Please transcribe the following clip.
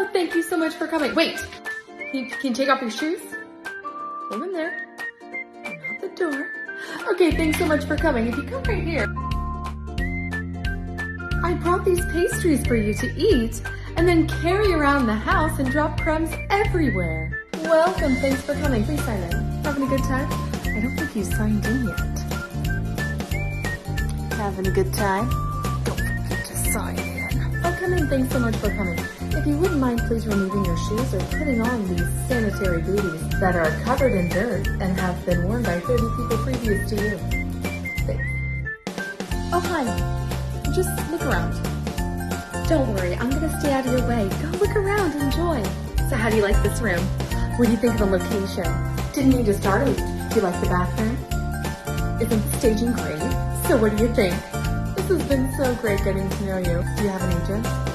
Oh, thank you so much for coming. Wait, can you take off your shoes? Leave them there. And out the door. Okay, thanks so much for coming. If you come right here. I brought these pastries for you to eat and then carry around the house and drop crumbs everywhere. Welcome, thanks for coming. Please sign in. Having a good time? I don't think you signed in yet. Having a good time? Don't forget to sign in. Oh, come in, thanks so much for coming. If you wouldn't mind please removing your shoes or putting on these sanitary booties that are covered in dirt and have been worn by 30 people previous to you. Thanks. Oh, hi. Just look around. Don't worry, I'm gonna stay out of your way. Go look around, enjoy. So how do you like this room? What do you think of the location? Didn't need to start it. Do you like the bathroom? Isn't the staging great? So what do you think? This has been so great getting to know you. Do you have an agent?